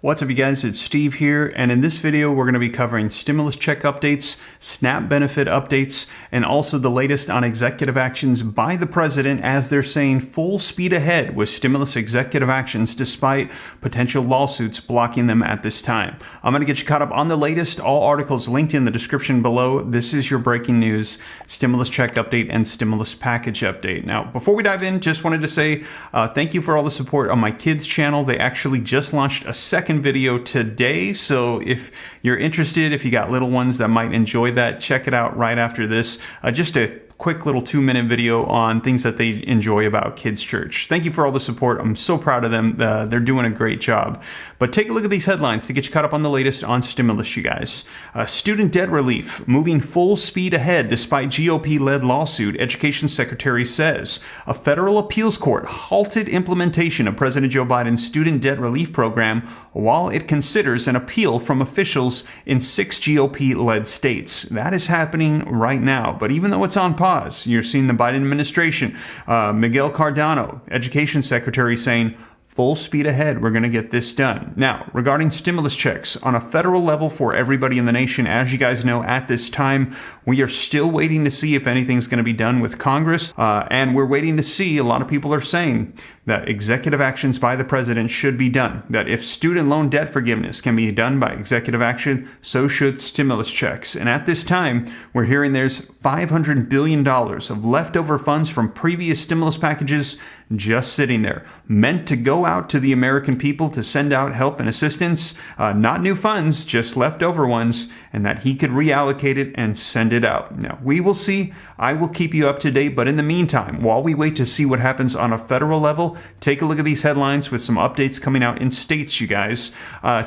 What's up, you guys? It's Steve here, and in this video we're going to be covering stimulus check updates, SNAP benefit updates, and also the latest on executive actions by the president as they're saying full speed ahead with stimulus executive actions despite potential lawsuits blocking them at this time. I'm going to get you caught up on the latest. All articles linked in the description below. This is your breaking news, stimulus check update and stimulus package update. Now, before we dive in, just wanted to say thank you for all the support on my kids channel. They actually just launched a second video today, so if you're interested, if you got little ones that might enjoy that, check it out right after this. Just a quick little 2-minute video on things that they enjoy about Kids Church. Thank you for all the support. I'm so proud of them. They're doing a great job. But take a look at these headlines to get you caught up on the latest on stimulus, you guys. Student debt relief moving full speed ahead despite GOP-led lawsuit, Education Secretary says. A federal appeals court halted implementation of President Joe Biden's student debt relief program while it considers an appeal from officials in 6 GOP-led states. That is happening right now. But even though it's on pause, you're seeing the Biden administration, Miguel Cardano, Education Secretary, saying, full speed ahead, we're going to get this done. Now, regarding stimulus checks on a federal level for everybody in the nation, as you guys know, at this time, we are still waiting to see if anything's going to be done with Congress. And we're waiting to see, a lot of people are saying that executive actions by the president should be done. That if student loan debt forgiveness can be done by executive action, so should stimulus checks. And at this time, we're hearing there's $500 billion of leftover funds from previous stimulus packages just sitting there, meant to go out to the American people to send out help and assistance, not new funds, just leftover ones, and that he could reallocate it and send it out. Now, we will see. I will keep you up to date, but in the meantime, while we wait to see what happens on a federal level, take a look at these headlines with some updates coming out in states, you guys.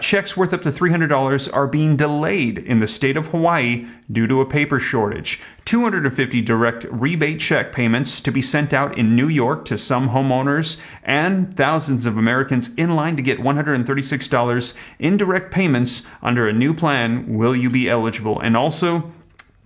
Checks worth up to $300 are being delayed in the state of Hawaii due to a paper shortage. 250 direct rebate check payments to be sent out in New York to some homeowners, and thousands of Americans in line to get $136 in direct payments under a new plan. Will you be eligible? And also,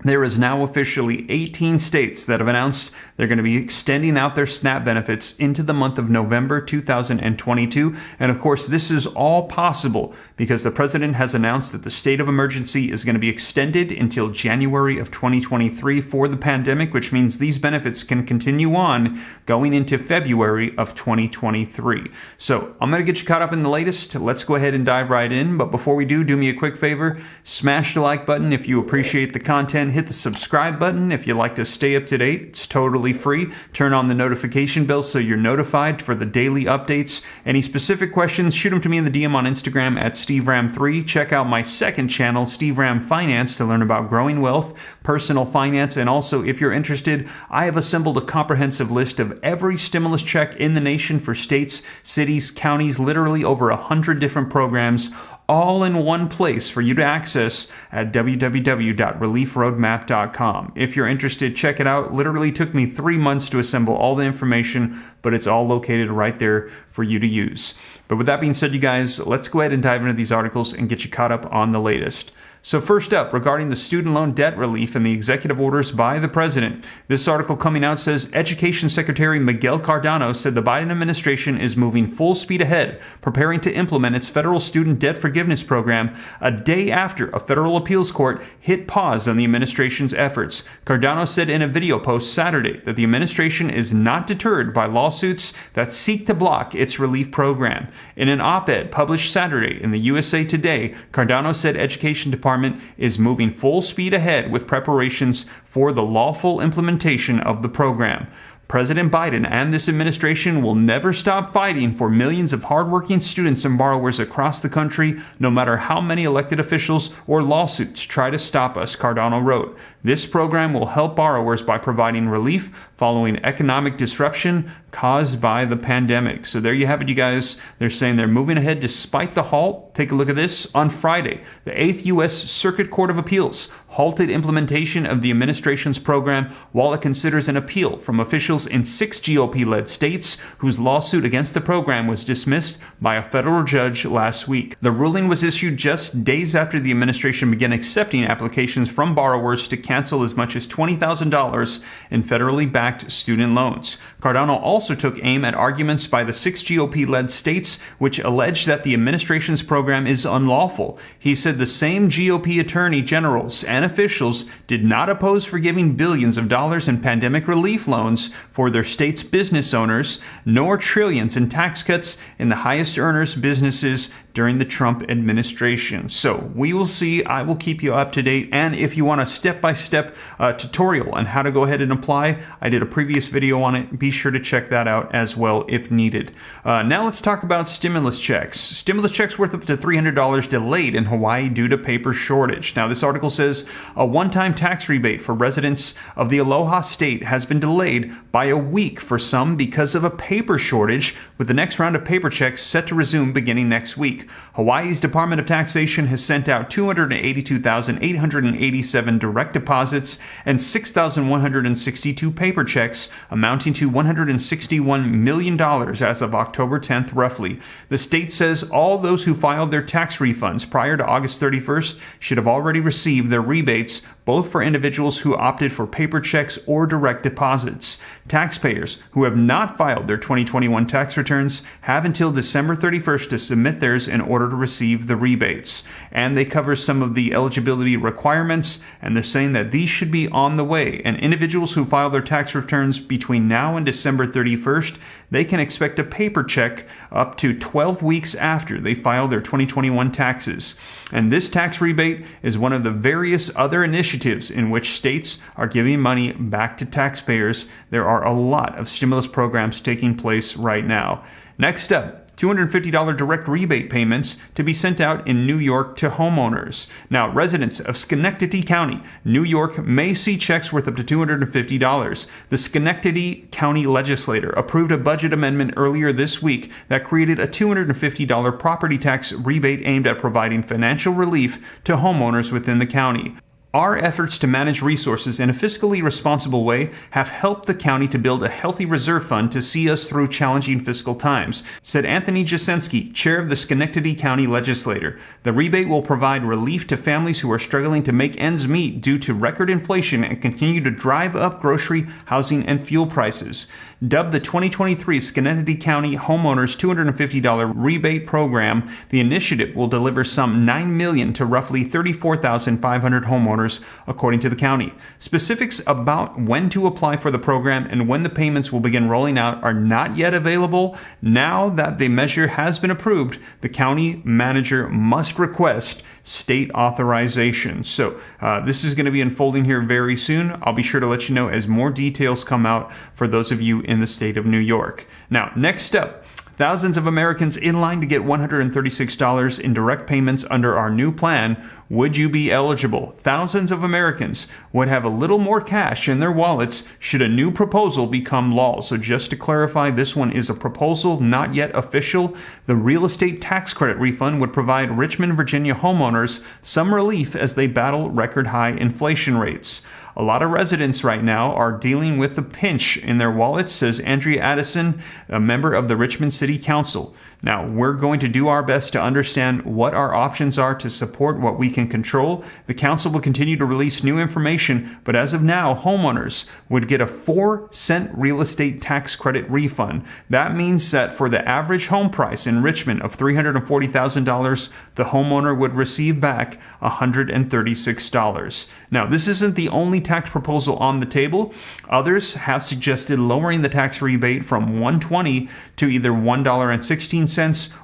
there is now officially 18 states that have announced they're going to be extending out their SNAP benefits into the month of November 2022. And of course, this is all possible because the president has announced that the state of emergency is going to be extended until January of 2023 for the pandemic, which means these benefits can continue on going into February of 2023. So I'm going to get you caught up in the latest. Let's go ahead and dive right in. But before we do me a quick favor, smash the like button if you appreciate the content. Hit the subscribe button if you like to stay up to date. It's totally free. Turn on the notification bell so you're notified for the daily updates. Any specific questions, shoot them to me in the DM on Instagram at SteveRam3. Check out my second channel, Steve Ram Finance, to learn about growing wealth, personal finance, and also, if you're interested, I have assembled a comprehensive list of every stimulus check in the nation for states, cities, counties, literally over 100 different programs, all in one place for you to access at www.reliefroadmap.com. If you're interested, check it out. Literally took me 3 months to assemble all the information, but it's all located right there for you to use. But with that being said, you guys, let's go ahead and dive into these articles and get you caught up on the latest. So first up, regarding the student loan debt relief and the executive orders by the president, this article coming out says Education Secretary Miguel Cardano said the Biden administration is moving full speed ahead, preparing to implement its federal student debt forgiveness program a day after a federal appeals court hit pause on the administration's efforts. Cardano said in a video post Saturday that the administration is not deterred by lawsuits that seek to block its relief program. In an op-ed published Saturday in the USA Today, Cardano said Education Department is moving full speed ahead with preparations for the lawful implementation of the program. President Biden and this administration will never stop fighting for millions of hardworking students and borrowers across the country, no matter how many elected officials or lawsuits try to stop us, Cardano wrote. This program will help borrowers by providing relief following economic disruption caused by the pandemic. So there you have it, you guys. They're saying they're moving ahead despite the halt. Take a look at this. On Friday, the 8th U.S. Circuit Court of Appeals halted implementation of the administration's program while it considers an appeal from officials in 6 GOP-led states whose lawsuit against the program was dismissed by a federal judge last week. The ruling was issued just days after the administration began accepting applications from borrowers to cancel as much as $20,000 in federally backed student loans. Cardano also also took aim at arguments by the 6 GOP-led states which alleged that the administration's program is unlawful. He said the same GOP attorney generals and officials did not oppose forgiving billions of dollars in pandemic relief loans for their state's business owners, nor trillions in tax cuts in the highest earners' businesses during the Trump administration. So we will see. I will keep you up to date. And if you want a step-by-step tutorial on how to go ahead and apply, I did a previous video on it. Be sure to check that out as well if needed. Now let's talk about stimulus checks. Stimulus checks worth up to $300 delayed in Hawaii due to paper shortage. Now this article says a one-time tax rebate for residents of the Aloha state has been delayed by a week for some because of a paper shortage, with the next round of paper checks set to resume beginning next week. Hawaii's Department of Taxation has sent out 282,887 direct deposits and 6,162 paper checks, amounting to $161 million as of October 10th, roughly. The state says all those who filed their tax refunds prior to August 31st should have already received their rebates, both for individuals who opted for paper checks or direct deposits. Taxpayers who have not filed their 2021 tax returns have until December 31st to submit theirs in order to receive the rebates. And they cover some of the eligibility requirements, and they're saying that these should be on the way. And individuals who file their tax returns between now and December 31st, they can expect a paper check up to 12 weeks after they file their 2021 taxes. And this tax rebate is one of the various other initiatives in which states are giving money back to taxpayers. There are a lot of stimulus programs taking place right now. Next up, $250 direct rebate payments to be sent out in New York to homeowners. Now, residents of Schenectady County, New York, may see checks worth up to $250. The Schenectady County legislature approved a budget amendment earlier this week that created a $250 property tax rebate aimed at providing financial relief to homeowners within the county. Our efforts to manage resources in a fiscally responsible way have helped the county to build a healthy reserve fund to see us through challenging fiscal times, said Anthony Jasinski, chair of the Schenectady County legislature. The rebate will provide relief to families who are struggling to make ends meet due to record inflation and continue to drive up grocery, housing, and fuel prices. Dubbed the 2023 Schenectady County Homeowners $250 Rebate Program, the initiative will deliver some $9 million to roughly 34,500 homeowners, according to the county. Specifics about when to apply for the program and when the payments will begin rolling out are not yet available. Now that the measure has been approved, the county manager must request state authorization. So this is going to be unfolding here very soon. I'll be sure to let you know as more details come out for those of you in the state of New York. Now, next up, thousands of Americans in line to get $136 in direct payments under our new plan. Would you be eligible? Thousands of Americans would have a little more cash in their wallets should a new proposal become law. So just to clarify, this one is a proposal, not yet official. The real estate tax credit refund would provide Richmond, Virginia homeowners some relief as they battle record high inflation rates. A lot of residents right now are dealing with a pinch in their wallets, says Andrea Addison, a member of the Richmond City Council. Now, we're going to do our best to understand what our options are to support what we can control. The council will continue to release new information, but as of now, homeowners would get a 4-cent real estate tax credit refund. That means that for the average home price in Richmond of $340,000, the homeowner would receive back $136. Now, this isn't the only tax proposal on the table. Others have suggested lowering the tax rebate from $1.20 to either $1.16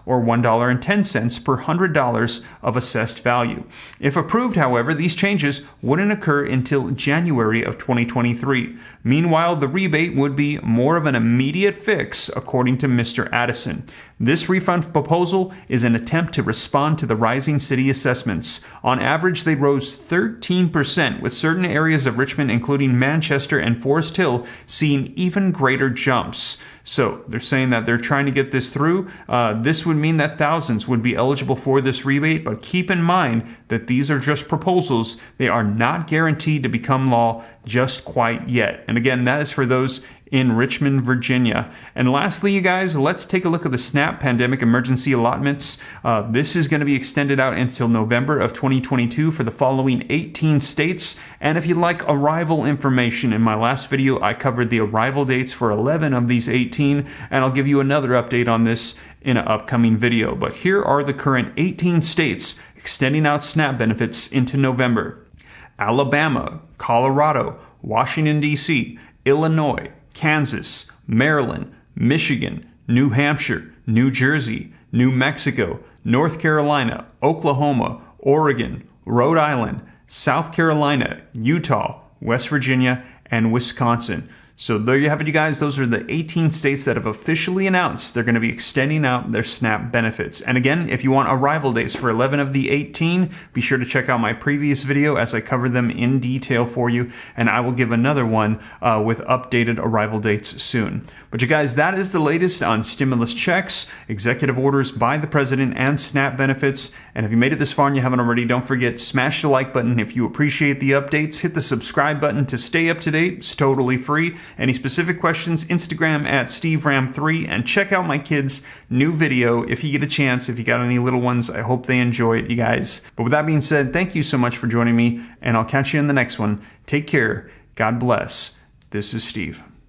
or $1.10 per $100 of assessed value. If approved, however, these changes wouldn't occur until January of 2023. Meanwhile, the rebate would be more of an immediate fix, according to Mr. Addison. This refund proposal is an attempt to respond to the rising city assessments. On average, they rose 13%, with certain areas of Richmond, including Manchester and Forest Hill, seeing even greater jumps. So they're saying that they're trying to get this through. This would mean that thousands would be eligible for this rebate, but keep in mind that these are just proposals. They are not guaranteed to become law just quite yet. And again, that is for those in Richmond, Virginia. And lastly, you guys, let's take a look at the SNAP pandemic emergency allotments. This is going to be extended out until November of 2022 for the following 18 states. And if you'd like arrival information, in my last video, I covered the arrival dates for 11 of these 18, and I'll give you another update on this in an upcoming video. But here are the current 18 states extending out SNAP benefits into November: Alabama, Colorado, Washington, D.C., Illinois, Kansas, Maryland, Michigan, New Hampshire, New Jersey, New Mexico, North Carolina, Oklahoma, Oregon, Rhode Island, South Carolina, Utah, West Virginia, and Wisconsin. So there you have it, you guys. Those are the 18 states that have officially announced they're going to be extending out their SNAP benefits. And again, if you want arrival dates for 11 of the 18, be sure to check out my previous video as I cover them in detail for you. And I will give another one with updated arrival dates soon. But you guys, that is the latest on stimulus checks, executive orders by the president, and SNAP benefits. And if you made it this far and you haven't already, don't forget, smash the like button if you appreciate the updates. Hit the subscribe button to stay up to date. It's totally free. Any specific questions, Instagram at SteveRam3, and check out my kids' new video if you get a chance. If you got any little ones, I hope they enjoy it, you guys. But with that being said, thank you so much for joining me, and I'll catch you in the next one. Take care. God bless. This is Steve.